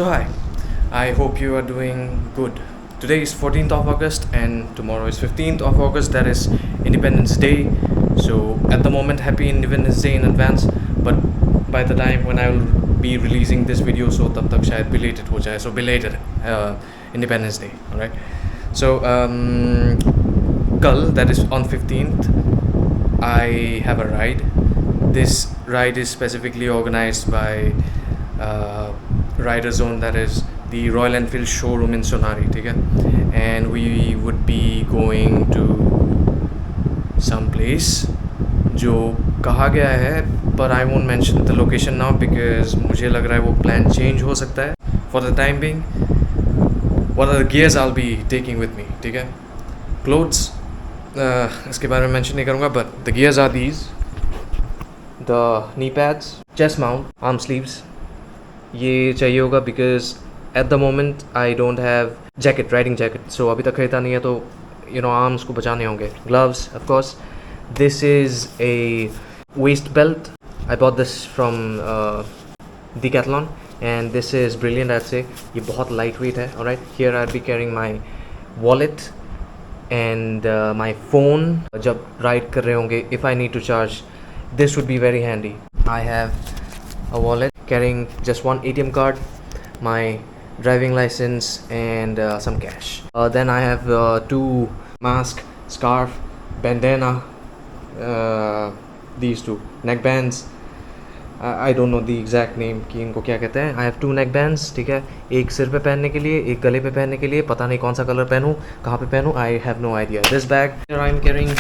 So hi, I hope you are doing good. Today is 14th of August and tomorrow is 15th of August, that is Independence Day. So at the moment, happy Independence Day in advance. But by the time when I will be releasing this video, so tab tak shayad belated ho jaye. So belated Independence Day, alright? So kal, that is on 15th, I have a ride. This ride is specifically organized by Rider Zone, that is the Royal Enfield showroom in Sonari, ठीक है? And we would be going to some place जो कहा गया है, but I won't mention the location now because मुझे लग रहा है वो plan change हो सकता है. For the time being, what are the gears I'll be taking with me, ठीक है? Clothes, इसके बारे में mention नहीं करूँगा, but the gears are these: the knee pads, chest mount, arm sleeves. ये चाहिए होगा because at the moment I don't have jacket, riding jacket, so अभी तक खरीदा नहीं है, तो you know arms को बचाने होंगे. Gloves, of course. This is a waist belt. I bought this from Decathlon and this is brilliant, I'd say. ये बहुत lightweight है. Alright, here I'll be carrying my wallet and my phone. जब ride कर रहे होंगे, if I need to charge, this would be very handy. I have a wallet carrying just one ATM card, my driving license and some cash. Then I have two mask, scarf, bandana, these two neck bands. I don't know the exact name कि इनको क्या कहते हैं. I have two neck bands, ठीक है? एक सिर पे पहनने के लिए, एक गले पे पहनने के लिए. पता नहीं कौन सा कलर पहनूँ, कहाँ पे पहनूँ, I have no idea. This bag here I'm carrying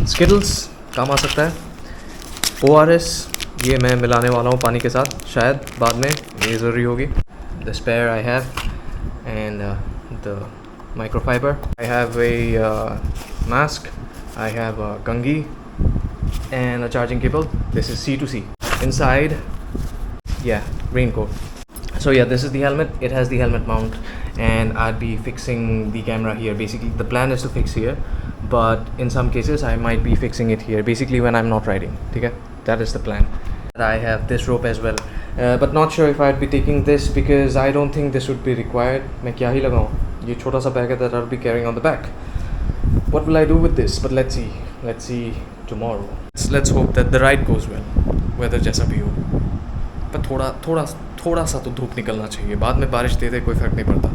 Skittles, काम आ सकता है. ORS, ये मैं मिलाने वाला हूँ पानी के साथ, शायद बाद में ये ज़रूरी होगी. The spare I have and the microfiber. I have a mask. I have a kangi and a charging cable. This is C2C. Inside, yeah, raincoat. So yeah, this is the helmet. It has the helmet mount and I'll be fixing the camera here. Basically the plan is to fix here, but in some cases I might be fixing it here, basically when I'm not riding. Okay, that is the plan. I have this rope as well, but not sure if I'd be taking this because I don't think this would be required. मैं क्या ही लगाऊँ? ये छोटा सा bag है that I'll be carrying on the back. What will I do with this? But let's see tomorrow. Let's hope that the ride goes well, weather जैसा भी हो. पर थोड़ा सा तो धूप निकलना चाहिए. बाद में बारिश दे दे कोई फ़र्क नहीं पड़ता,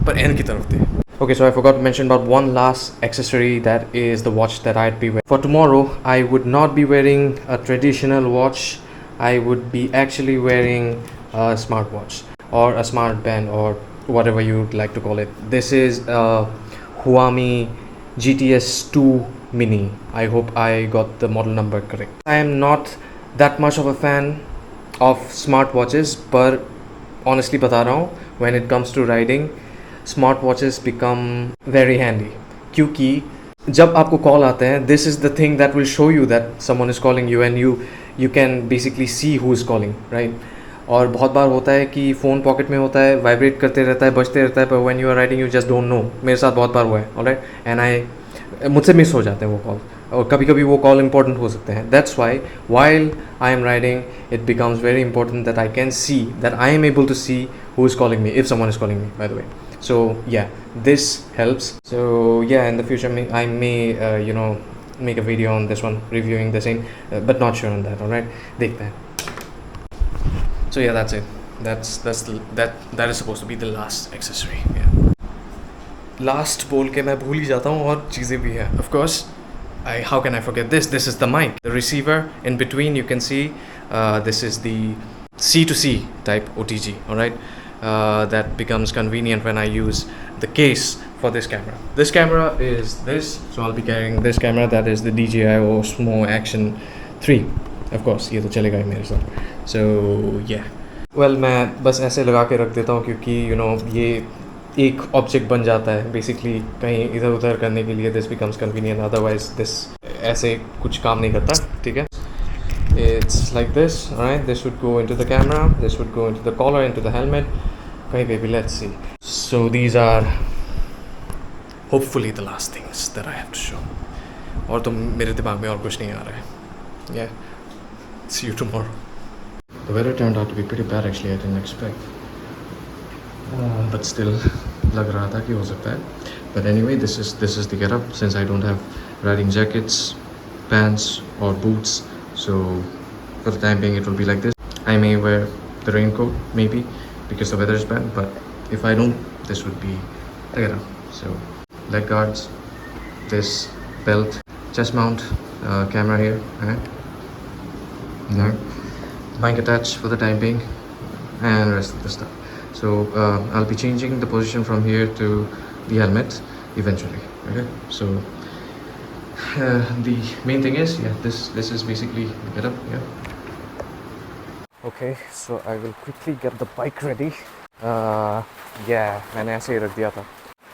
पर एंड की तरफ दे. Okay, so I forgot to mention about one last accessory, that is the watch that I'd be wearing. For tomorrow, I would not be wearing a traditional watch. I would be actually wearing a smartwatch or a smart band or whatever you would like to call it. This is a Huami GTS 2 Mini. I hope I got the model number correct. I am not that much of a fan of smartwatches, but honestly बता रहा हूँ, when it comes to riding, smartwatches become very handy. क्योंकि जब आपको call आते हैं, this is the thing that will show you that someone is calling you and you can basically see who is calling, right? और बहुत बार होता है कि फ़ोन पॉकेट में होता है, वाइब्रेट करते रहता है, बजते रहता है, पर when you are riding you just don't know. मेरे साथ बहुत बार हुआ है, alright? And मुझसे मिस हो जाते हैं वो कॉल, और कभी कभी वो कॉल important हो सकते हैं. That's why while I am riding, it becomes very important that I can see, that I am able to see who is calling me, if someone is calling me, by the way. So yeah, this helps. So yeah, in the future I may make a video on this one, reviewing the same, but not sure on that. All right, देखते हैं. So yeah, that's it. That is supposed to be the last accessory. Yeah. Last बोल के मैं भूल ही जाता हूँ, और चीज़ें भी है. Of course, how can I forget this? This is the mic, the receiver. In between, you can see this is the C2C type OTG. All right. That becomes convenient when I use the case for this camera. This camera is this, so I'll be carrying this camera, that is the DJI Osmo Action 3. Of course, ये तो चलेगा ही मेरे साथ. So yeah. Well, मैं बस ऐसे लगा के रख देता हूँ क्योंकि ये एक ऑब्जेक्ट बन जाता है बेसिकली कहीं इधर उधर करने के लिए. This becomes convenient. Otherwise, this ऐसे कुछ काम नहीं करता. ठीक है. It's like this, alright. This would go into the camera. This would go into the collar, into the helmet. Okay, baby, let's see. So these are hopefully the last things that I have to show. और तो मेरे दिमाग में और कुछ नहीं आ रहा है. Yeah. See you tomorrow. The weather turned out to be pretty bad actually. I didn't expect, but still, lag raha tha ki ho sakta hai. But anyway, this is the getup since I don't have riding jackets, pants or boots. So for the time being, it will be like this. I may wear the raincoat maybe because the weather is bad, but if I don't, this would be the getup. So leg guards, this belt, chest mount, camera here, no, mic attached for the time being, and rest of the stuff. So I'll be changing the position from here to the helmet eventually. Okay, so the main thing is, yeah, this is basically the getup. Yeah. Okay, so I will quickly get the bike ready. Yeah, मैंने ऐसे ही रख दिया था.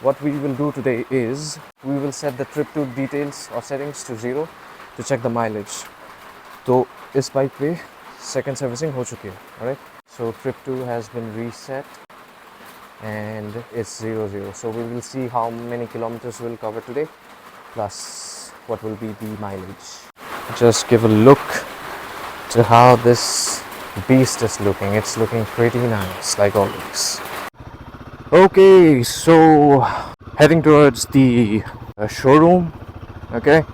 What we will do today is we will set the trip to details or settings to 0 to check the mileage. तो इस bike पे second servicing हो चुकी है. Alright, so trip 2 has been reset and it's 0. So we will see how many kilometers we'll cover today plus what will be the mileage. Just give a look to how this beast is looking. It's looking pretty nice like always. Okay, so heading towards the showroom. Okay,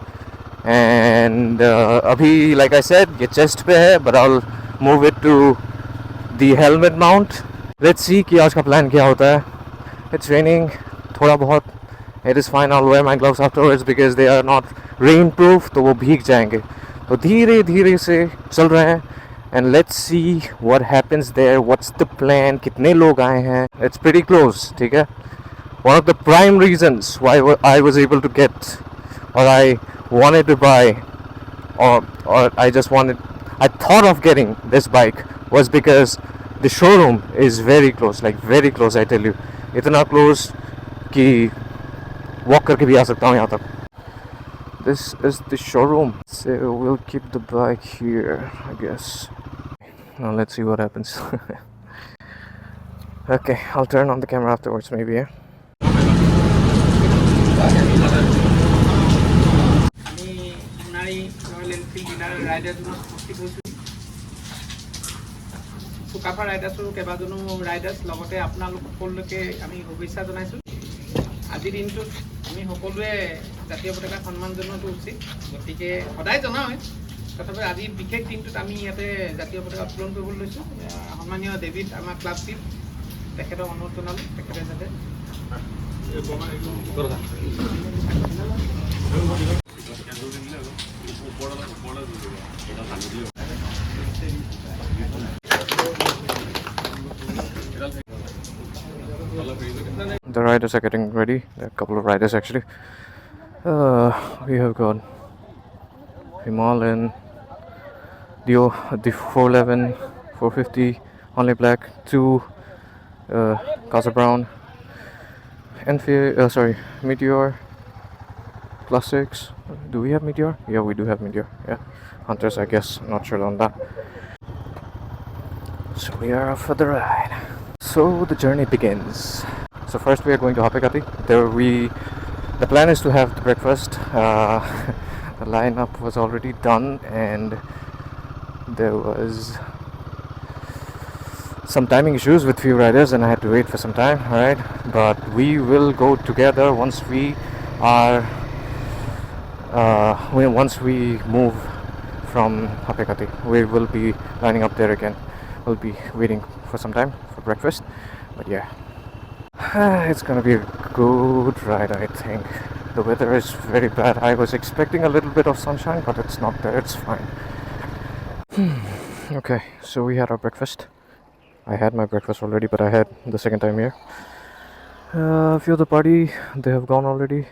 and abhi like I said ye chest pe hai, but I'll move it to the helmet mount. Let's see कि आज का plan क्या होता है. It's raining थोड़ा बहुत. It is fine. I'll wear my gloves afterwards because they are not rain proof, तो वो भीग जाएंगे. तो धीरे धीरे से चल रहे हैं. And let's see what happens there. What's the plan? कितने लोग आए हैं? It's pretty close, ठीक है? One of the prime reasons why I was able to get, or I wanted to buy, or I thought of getting this bike was because the showroom is very close, like very close. I tell you, इतना close कि walk करके भी आ सकता हूँ यहाँ तक. This is the showroom. So we'll keep the bike here, I guess. Now let's see what happens. Okay, I'll turn on the camera afterwards maybe, yeah? Sukaphaa ৰাইডাৰ্ছৰ কেইবাজনো riders লগতে আপোনালোক সকলোকে আমি শুভেচ্ছা জনাইছোঁ. আজিৰ দিনটোত আমি সকলোৱে জাতীয় পতাকা সন্মান জনোৱাটো উচিত, গতিকে সদায় জনাওঁৱেই, তথাপি আজি বিশেষ দিনটোত আমি ইয়াতে জাতীয় পতাকা উত্তোলন কৰিবলৈ লৈছোঁ. সন্মানীয় ডেভিড আমাৰ ক্লাব চিফ, তেখেতক অনুৰোধ জনালোঁ তেখেতে যাতে The riders are getting ready. There are a couple of riders actually. We have got Himalayan, the 411, 450, only black, 2 Casa Brown, Meteor, Classics. Do we have Meteor? Yeah, we do have Meteor. Yeah, Hunters, I guess. Not sure on that. So we are off for the ride. So the journey begins. So first we are going to Hapekati. The plan is to have the breakfast. The lineup was already done and there was some timing issues with few riders and I had to wait for some time. Alright, but we will go together once we are once we move from Hapekati. We will be lining up there again. We'll be waiting for some time for breakfast, but yeah, it's gonna be a good ride. I think the weather is very bad. I was expecting a little bit of sunshine, but it's not there. It's fine. Okay, so we had our breakfast. I had my breakfast already, but I had the second time here. A few of the party, they have gone already.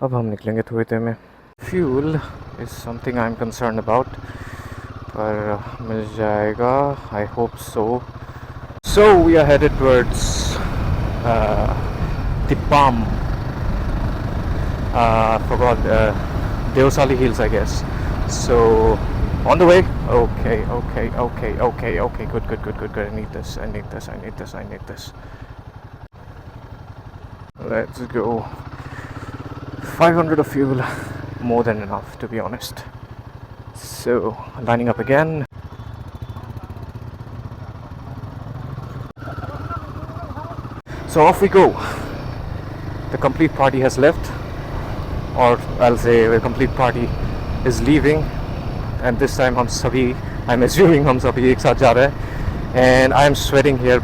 अब हम निकलेंगे थोड़ी देर में. Fuel is something I'm concerned about, पर मिल जाएगा. I hope so. So we are headed towards the Palm. Forgot Deosali Hills, I guess. So on the way. Okay. Good. I need this. Let's go. 500 of fuel, more than enough to be honest. So lining up again. So off we go. The complete party has left, or I'll say the complete party is leaving, and this time I'm assuming हम सभी एक साथ जा रहे हैं, and I'm sweating here,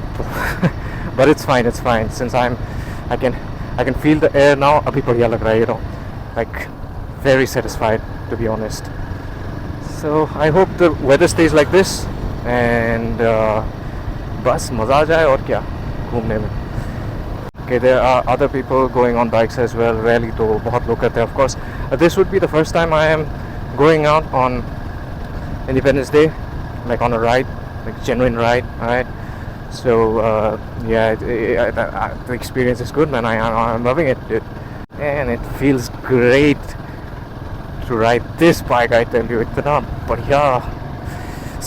but it's fine since I can feel the air now. अभी बढ़िया लग रहा है, you know, like very satisfied to be honest. So I hope the weather stays like this, and बस मज़ा आ जाए और क्या घूमने में. Okay, there are other people going on bikes as well. Rarely तो बहुत लोग करते हैं. Of course, this would be the first time I am going out on Independence Day, like on a ride, like genuine ride, right? So yeah, the experience is good, man. I'm loving it, dude. And it feels great to ride this bike, I tell you. इतना बढ़िया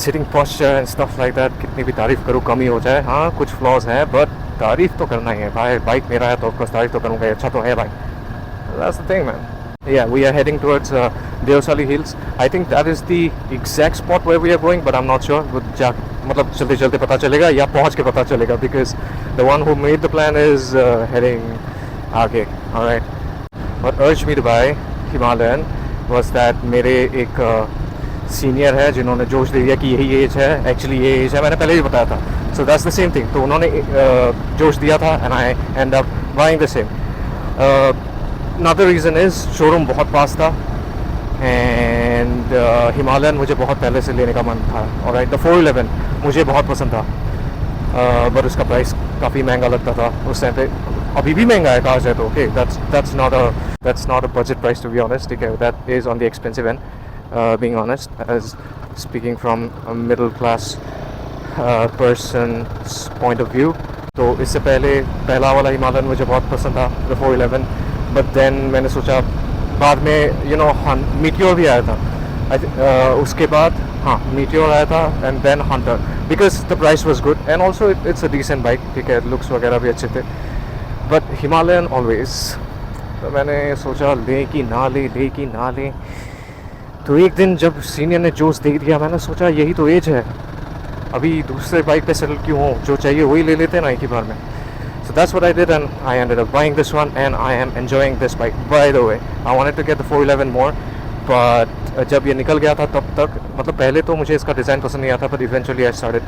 sitting posture and stuff like that. कितनी भी तारीफ करूँ कम ही हो जाए. हाँ, कुछ flaws हैं, but तारीफ तो करना ही है भाई. बाइक मेरा है तो of course तारीफ तो करूँगा. अच्छा तो है भाई. That's the thing, man. Yeah, we are heading towards Deosali Hills. I think that is the exact spot where we are going, but I'm not sure. मतलब चलते चलते पता चलेगा या पहुँच के पता चलेगा, because the one who made the plan is heading आगे. All right. What urged me to buy Himalayan was that मेरे एक सीनियर है जिन्होंने जोश दे दिया कि यही एज है. एक्चुअली ये एज है, मैंने पहले भी बताया था. So that's the same thing. तो उन्होंने जोश दिया था, and I end up buying the same. Another reason is showroom बहुत पास था, and हिमालयन मुझे बहुत पहले से लेने का मन था. Alright, the 411 मुझे बहुत पसंद था, but उसका प्राइस काफ़ी महंगा लगता था उस टाइम पे. अभी भी महंगा है कहा जाए तो. Okay, that's not a budget price, to be honest. Okay, that is on the expensive end, being honest, as speaking from a middle class person's point of view. तो इससे पहले पहला वाला हिमालयन मुझे बहुत पसंद था, the 411. बट देन मैंने सोचा बाद में, you know, मीटियोर भी आया था. उसके बाद हाँ मीटियोर आया था, and then Hunter, because the price was good and also it's a decent bike. ठीक है, लुक्स वगैरह भी अच्छे थे, बट हिमालयन ऑलवेज. तो मैंने सोचा ले कि ना ले. तो एक दिन जब सीनियर ने जोश दे दिया, मैंने सोचा यही तो एज है, अभी दूसरे बाइक पे सेटल क्यों हो, जो चाहिए वही ले लेते ना एक ही बार में. So that's what I did, and I ended up buying this one, and I am enjoying this bike. By the way, I wanted to get the 411 more, but जब ये निकल गया था तब तक, मतलब पहले तो मुझे इसका डिज़ाइन पसंद नहीं आता, but eventually I started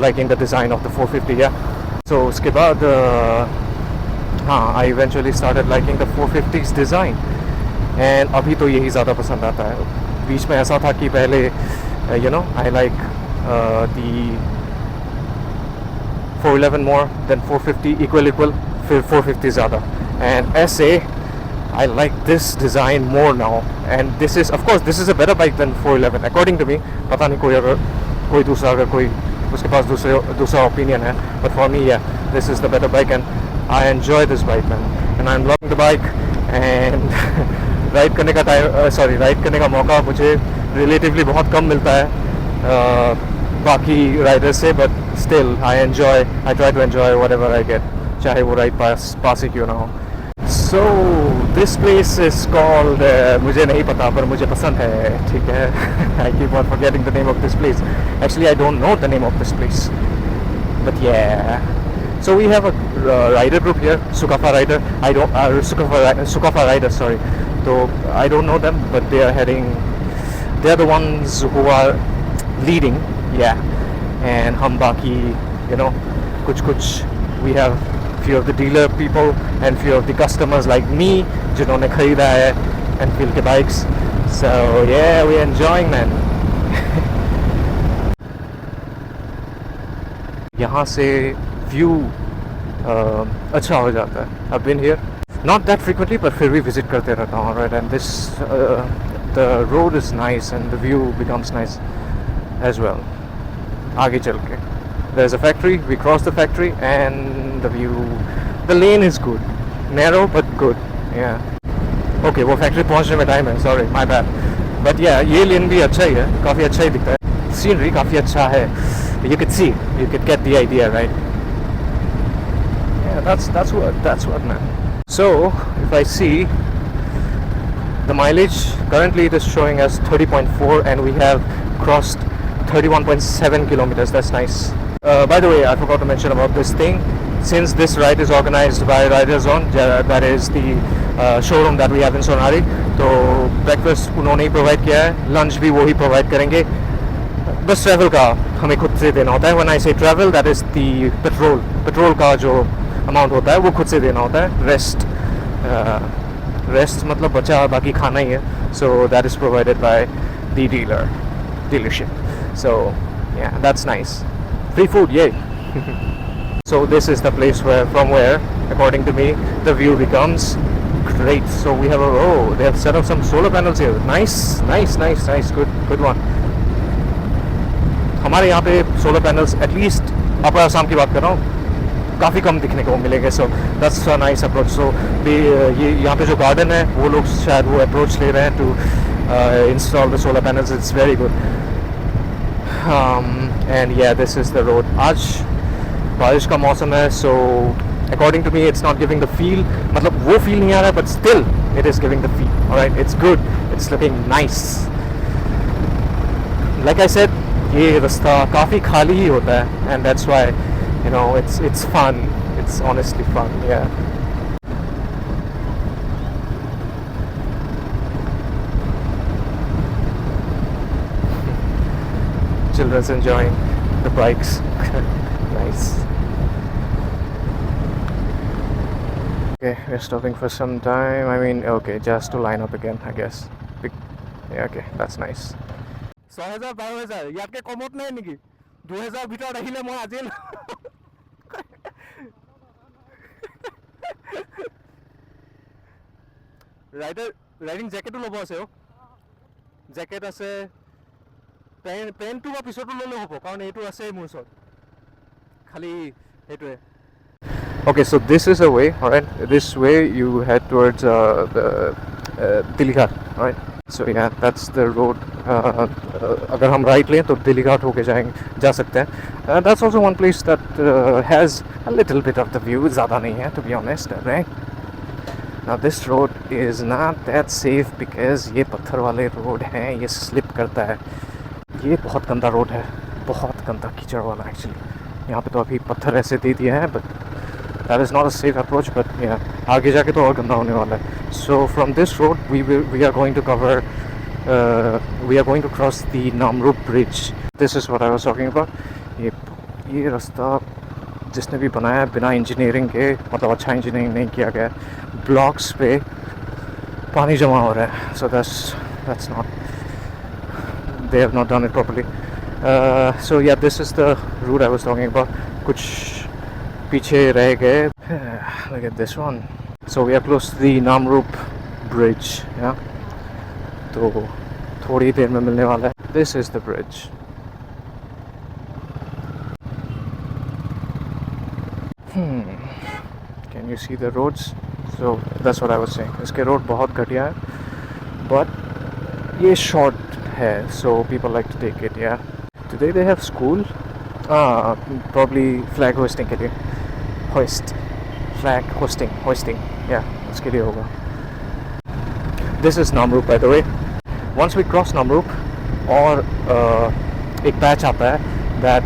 liking the design of the 450. Yeah. So उसके बाद हाँ, I eventually started liking the 450's design, and अभी तो यही ज़्यादा पसंद आता है. बीच में ऐसा था कि पहले you know, I like the 411 more, then 450 equal, फिर 450 ज़्यादा. And SA, I like this design more now, and this is, of course, this is a better bike than 411 according to me. पता नहीं कोई दूसरा अगर कोई उसके पास दूसरा opinion है, but for me, yeah, this is the better bike, and I enjoy this bike, man, and I'm loving the bike. And ride करने का मौका मुझे रिलेटिवली बहुत कम मिलता है बाकी राइडर्स से, but still I try to enjoy whatever I get, चाहे वो राइड पास ही क्यों ना हो. So this place is called, मुझे नहीं पता पर मुझे पसंद है. ठीक है, I keep on forgetting the name of this place. Actually I don't know the name of this place, but yeah. So we have a rider group here, Sukafa Rider. Sukafa Rider, sorry. So I don't know them, but they are the ones who are leading, yeah. And hum baki, you know, kuch we have few of the dealer people and few of the customers like me जिन्होंने खरीदा है Enfield के bikes. So yeah, we're enjoying, man. यहाँ से view अच्छा हो जाता है. I've been here not that frequently, but फिर भी visit करते रहता हूँ, right? And this the road is nice and the view becomes nice as well. आगे चल के there's a factory, we cross the factory, and the lane is good, narrow but good. Yeah. Okay, वो factory पहुँचने में time है, sorry, my bad. But yeah, ये lane भी अच्छा ही है, काफ़ी अच्छा ही दिखता है. Scenery काफ़ी अच्छा है. You could get the idea, right? Yeah, that's what, man. So if I see the mileage, currently it is showing as 30.4, and we have crossed 31.7 kilometers. That's nice. By the way, I forgot to mention about this thing. since this ride is organized by Riders On, that is the showroom that we have in Sonari, तो breakfast उन्होंने ही provide किया है, lunch भी वो ही provide करेंगे. बस travel का हमें खुद से देना होता है. When I say travel, that is the petrol का जो अमाउंट होता है वो खुद से देना होता है. रेस्ट मतलब बचा और बाकी खाना ही है. So that is provided by the dealership. So yeah, that's nice. Free food, yay. So this is the place from where, according to me, the view becomes great. So we have they have set up some solar panels here. Nice, good one. हमारे यहाँ पे solar panels at least अपर आसाम की बात कर रहा हूँ काफ़ी कम दिखने को मिलेंगे. So that's a nice approach. So ये यहाँ पे जो गार्डन है वो लोग शायद वो अप्रोच ले रहे हैं to install the solar panels. It's very good. And yeah this is the road. आज बारिश का मौसम है. So according to me it's not giving the feel, मतलब वो फील नहीं आ रहा है, but still it is giving the feel. Alright, it's good, it's looking nice. Like I said, ये रास्ता काफ़ी खाली ही होता है, and that's why you know it's fun. It's honestly fun. Yeah children's enjoying the bikes. Nice. Okay, we're stopping for some time. I mean, okay, just to line up again, I guess. Yeah, okay, that's nice. 6,000 12,000 ইয়াতকে কমত নাই নেকি? 2000 ভিতৰত আহিলে মই আজি riding জেকেটো ল'ব আছে. জেকেট আছে, পেণ্টটো বা পিছতো ল'লেও হ'ব, কাৰণ এইটো আছেই মোৰ ওচৰত, খালি সেইটোৱে. Okay, so this is a way, alright. This way you head towards the Dilighat, alright. So yeah, that's the road. अगर हम राइट लें तो दिलीघाट होके जा सकते हैं. That's also one place that has a little bit of the view. ज़्यादा नहीं है, to be honest, right? Now this road is not that safe because ये पत्थर वाले रोड हैं, ये स्लिप करता है. ये बहुत गंदा रोड है, बहुत गंदा कीचड़ वाला एक्चुअली. यहाँ पे तो अभी पत्थर ऐसे दे दिए हैं, but that is not a safe approach. But yeah, आगे जाके तो और गंदा होने वाला है. So from this road we are going to cover we are going to cross the Namrup bridge. This is what I was talking about. ये रास्ता जिसने भी बनाया बिना इंजीनियरिंग के, मतलब अच्छा इंजीनियरिंग नहीं किया गया, ब्लॉक्स पे पानी जमा हो रहा है. So that's not, they have not done it properly. So yeah, this is the route I was talking about. कुछ पीछे रह गए. Look at this one. So we are close to the Namrup bridge. Yeah. तो थोड़ी देर में मिलने वाला है. This is the bridge. Can you see the roads? So that's what I was saying. इसके रोड बहुत घटिया है, but ये short है, so people like to take it. Yeah. Today they have school. Probably flag hoisting के लिए. Flag hoisting. Yeah, उसके लिए होगा. This is Namrup, by the way. Once we cross Namrup, और एक पैच आता है that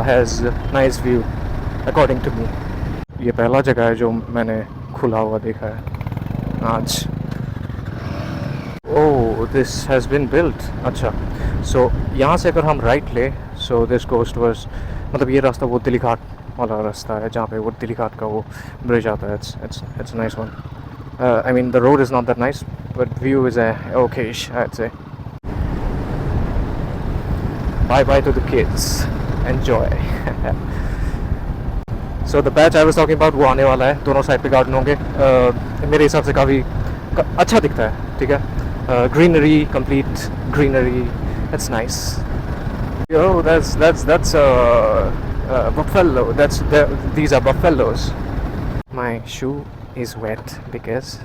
has nice view, according to me. ये पहला जगह है जो मैंने खुला हुआ देखा है आज. Oh, this has been built. अच्छा, so यहाँ से अगर हम राइट ले, so this goes towards, मतलब ये रास्ता वो दिलीघाट वाला रास्ता है जहाँ पे वो दिलीघाट का वो ब्रिज आता है. It's a nice one. I mean, the road is not that nice, but view is okay-ish, I'd say. Bye to the kids. Enjoy. So the patch I was talking about वो आने वाला है. दोनों side पे garden होंगे. मेरे हिसाब से काफ़ी अच्छा दिखता है. ठीक है. Greenery, complete greenery. That's nice. Yo, that's buffalo. These are buffaloes. My shoe is wet because,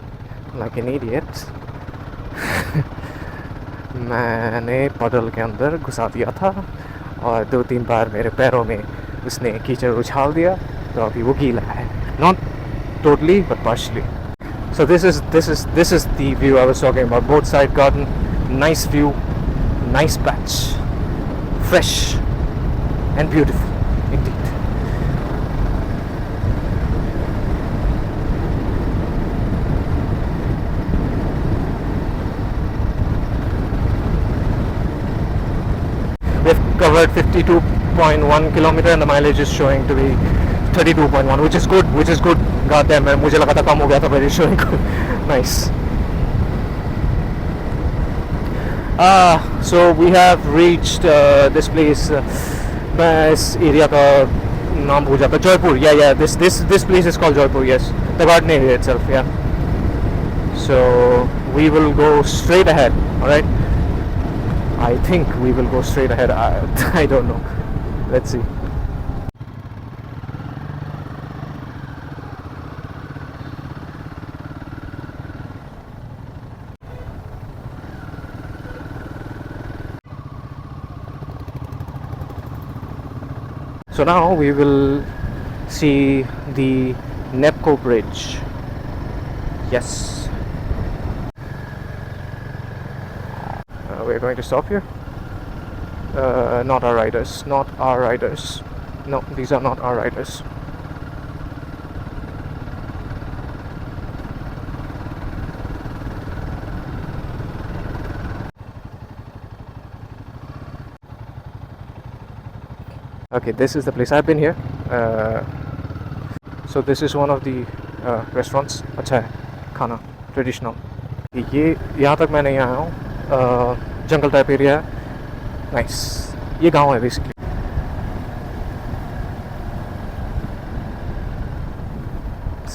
like an idiot, मैंने पडल के अंदर घुसा दिया था और 2-3 बार मेरे पैरों में उसने कीचड़ उछाल दिया, तो अभी वो गीला है. Not totally, but partially. So this is the view I was talking about. Both side garden, nice view, nice patch, fresh and beautiful indeed. we've covered 52.1 kilometer and the mileage is showing to be 32.1, which is good. God damn, man, मुझे लगा था कम हो गया था, but it's showing good. Nice. So we have reached this place. मैं इस area का नाम भूल जाता, Jaipur. Yeah. This place is called Jaipur. Yes, the garden area itself. Yeah. So we will go straight ahead. All right. I think we will go straight ahead. I don't know. Let's see. So now we will see the Nepco Bridge. Yes. We're going to stop here. Not our riders. No, these are not our riders. Okay, this is the place. I've been here. So this is one of the restaurants. अच्छा है खाना, traditional. ये यहाँ तक मैं नहीं आया हूँ. जंगल टाइप एरिया है. Nice. ये गांव है basically.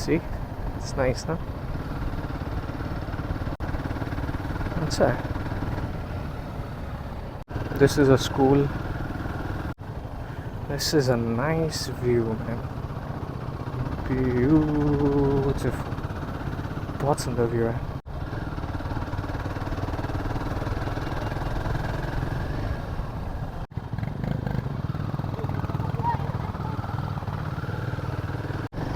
See, it's nice, ना? अच्छा है. This is a school. This is a nice view, man. Beautiful. बहुत सुंदर व्यू है.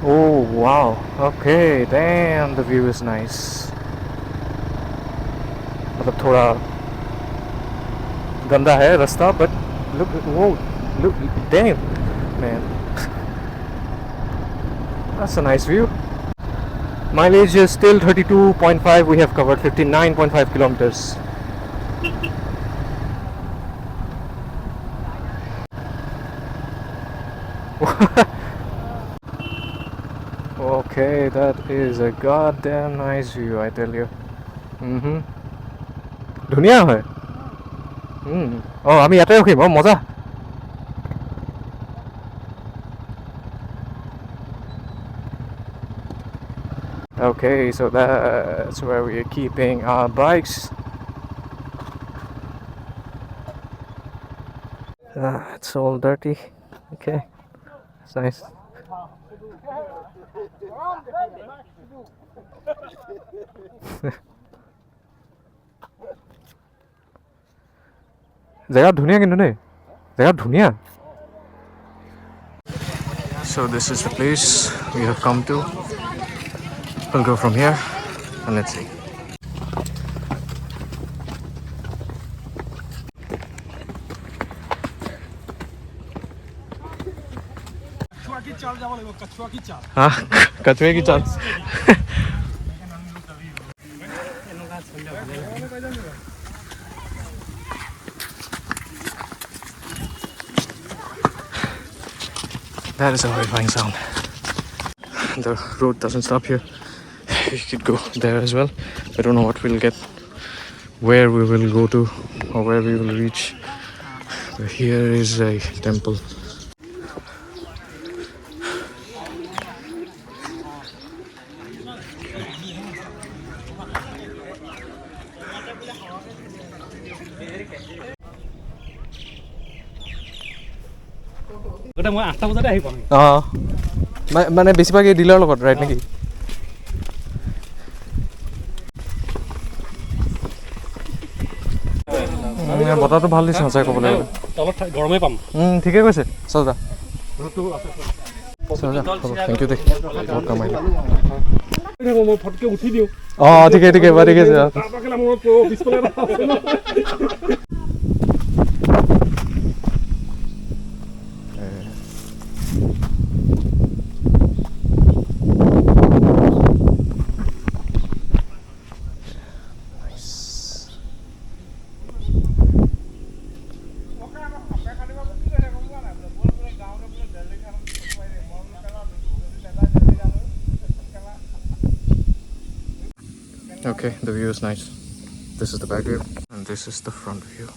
Oh wow. Okay, damn, the view is nice. मतलब थोड़ा गंदा है रास्ता, but look, damn, man. That's a nice view. Mileage is still 32.5. We have covered 59.5 kilometers. Okay, that is a goddamn nice view, I tell you. ধুনীয়া হয়. আমি ইয়াতে ৰখিম. মজা. Okay, so that's where we are keeping our bikes. It's all dirty. Okay, it's nice. জেগা ধুনীয়া কিন্তু দেই. জেগা ধুনীয়া. So this is the place we have come to. We'll go from here and let's see. हाँ, कछुए की चाल. That is a horrifying sound. The road doesn't stop here. We could go there as well. I don't know what we'll get, where we will go to, or where we will reach. But here is a temple. মই 8টা বজাতে আহি পাম. মানে বেছিভাগ এই dealer লগত right নেকি? বতাহটো ভাল দিছে সঁচাই ক'বলৈ গ'লে. তলত গৰমে পাম. ঠিকে কৈছে চাওদা. থেংক ইউ দেই, বহুত কাম আহিলে. মই ফটকে উঠি দিওঁ. ঠিকে বাৰু ঠিক আছে. Okay, the view is nice. This is the back view and this is the front view.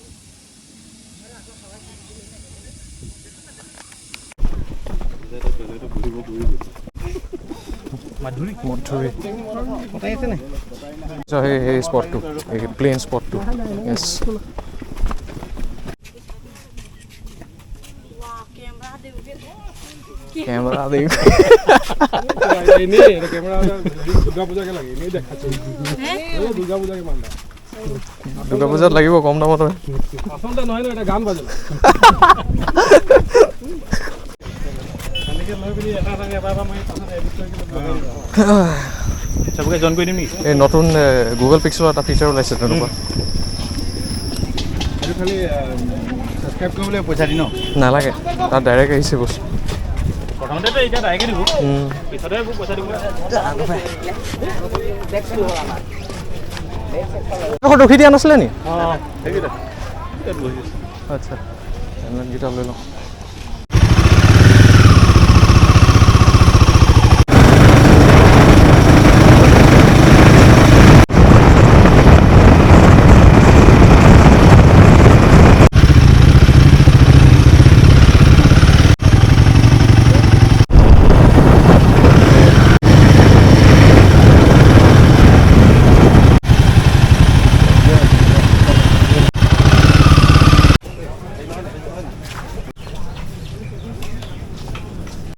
Madhuri কথাই আছে নাই So hey spot 2, hey plane spot 2. Yes. Camera देख. এনেই কেমেৰা দুৰ্গা পূজাকে লাগে এনেই দেখাচ্ছে দুৰ্গা পূজাকে মান্দা দুৰ্গা পূজাত লাগিব কম দামত হয়. আচলতে নহয় ন এটা গান বাজে এনেকে লৈ পিনি এটা এটা এবাৰ মই পাছত এডিট কৰি চবকে জইন কৰি দিম নেকি এই নতুন গুগল পিক্সেলৰ এটা ফিচাৰ ওলাইছে তেনেকুৱা. আৰু খালি সাবস্ক্ৰাইব কৰিবলৈ পইচা দি ন নালাগে তাত ডাইৰেক্ট আহিছে বস্তু. প্ৰথমতে এতিয়া ডাইৰেক্ট দিব পিছতে পইচা দিব ৰখি দিয়া নাছিলে নি? অঁ সেইকেইটা আচ্ছা গীটা লৈ লওঁ.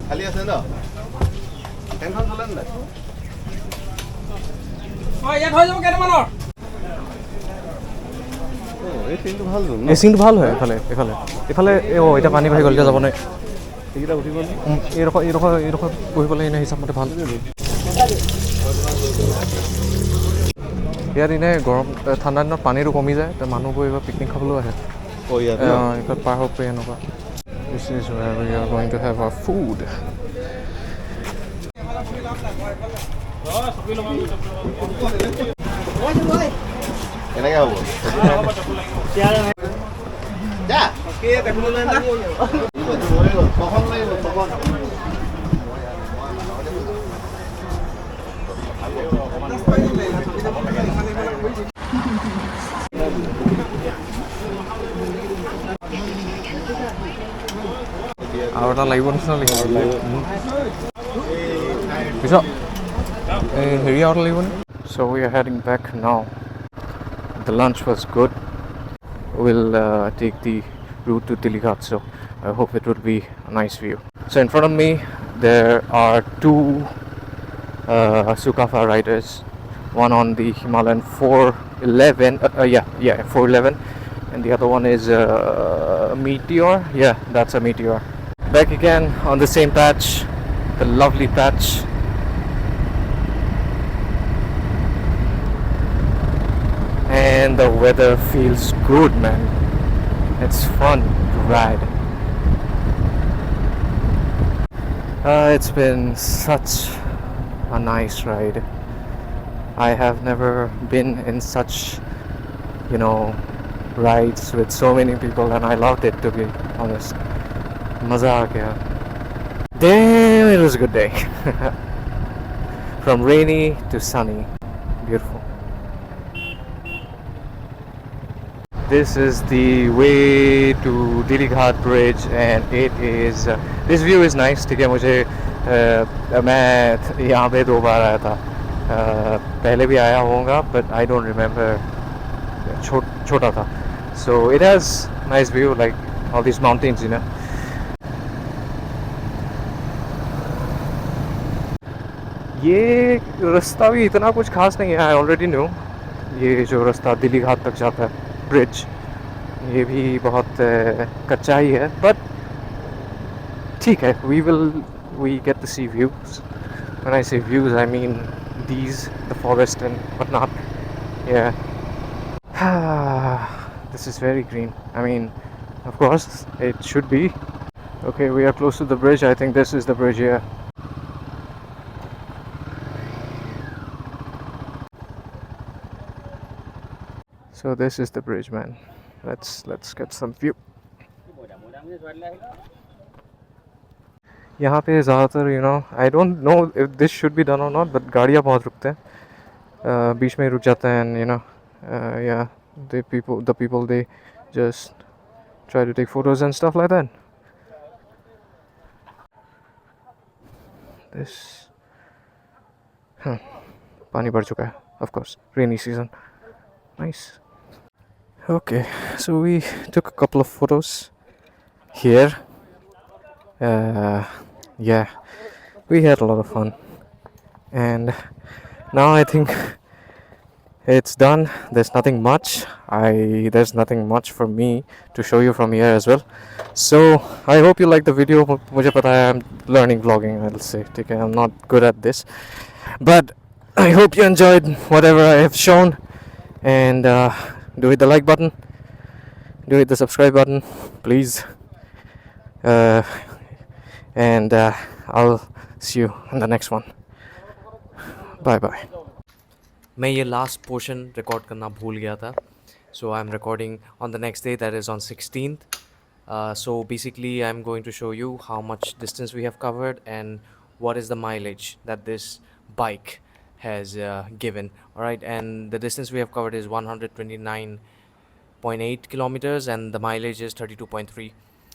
খালি আছে ন ফেনখন চলে নাই ইয়াত হৈ যাব কেইটামানৰ এই চিনটো ভাল হ'ল এই চিনটো ভাল হয় এইফালে এইফালে এইফালে এতিয়া পানী বাঢ়ি গ'ল এতিয়া যাব নোৱাৰি. এইকেইটা উঠিব এইডোখৰ বহি পেলাই এনে হিচাপমতে ভাল. ইয়াত এনে গৰম ঠাণ্ডা দিনত পানীটো কমি যায় তো মানুহবোৰ এইবাৰ পিকনিক খাবলৈও আহে. এইফালে পাৰ হ'ব পাৰি এনেকুৱা. This is where we are going to have our food. এনেকৈ হ'ব যা কি দেখিবলৈ না কখন লাগিব কখন আৰু এটা লাগিব নিচিনা লাগিছে পিছত এই হেৰি আৰু লাগিব নে? So we are heading back now. The lunch was good. We'll take the route to Dilighat, so I hope it will be a nice view. So in front of me there are two Sukafa riders, one on the Himalayan 411 411 and the other one is Meteor. Yeah, that's a Meteor. Back again on the same patch, the lovely patch. And the weather feels good, man. It's fun to ride. It's been such a nice ride. I have never been in such, rides with so many people, and I loved it, to be honest. Maza aa gaya. Damn, it was a good day. From rainy to sunny. Beautiful. This is the way to Dilighat Bridge, and it is this view is nice. ठीक है मुझे मैं यहाँ पे 2 बार आया था. पहले भी आया होगा, but I don't remember. छोटा था. So it has nice view, like all these mountains, ये रास्ता भी इतना कुछ खास नहीं है. I already knew. ये जो रास्ता दिल्लीघाट तक जाता है, ब्रिज, ये भी बहुत कच्चा ही है, बट ठीक है. we get to see views. When I say views, I mean these, the forest and whatnot. Yeah. This is very green. I mean, of course it should be. Okay, we are close to the bridge. I think this is the bridge here. So this is the bridge, man. Let's get some view. यहाँ पे ज़्यादातर I don't know if this should be done or not, but गाड़ियाँ बहुत रुकते हैं. बीच में रुक जाते हैं, and yeah, the people they just try to take photos and stuff like that. This पानी भर चुका है, of course, rainy season. Nice. Okay, so we took a couple of photos here. Yeah, we had a lot of fun, and now I think it's done. There's nothing much for me to show you from here as well. So I hope you like the video. मुझे पता है I'm learning vlogging, I'll say. ठीक है, I'm not good at this, but I hope you enjoyed whatever I have shown, and do hit the like button, do hit the subscribe button, please, and I'll see you in the next one. Bye bye. मैं ये last portion record करना भूल गया था, so I am recording on the next day, that is on 16th. So basically I'm going to show you how much distance we have covered and what is the mileage that this bike has given. Alright, and the distance we have covered is 129.8 kilometers and the mileage is 32.3,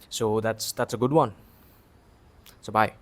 so that's a good one. So bye.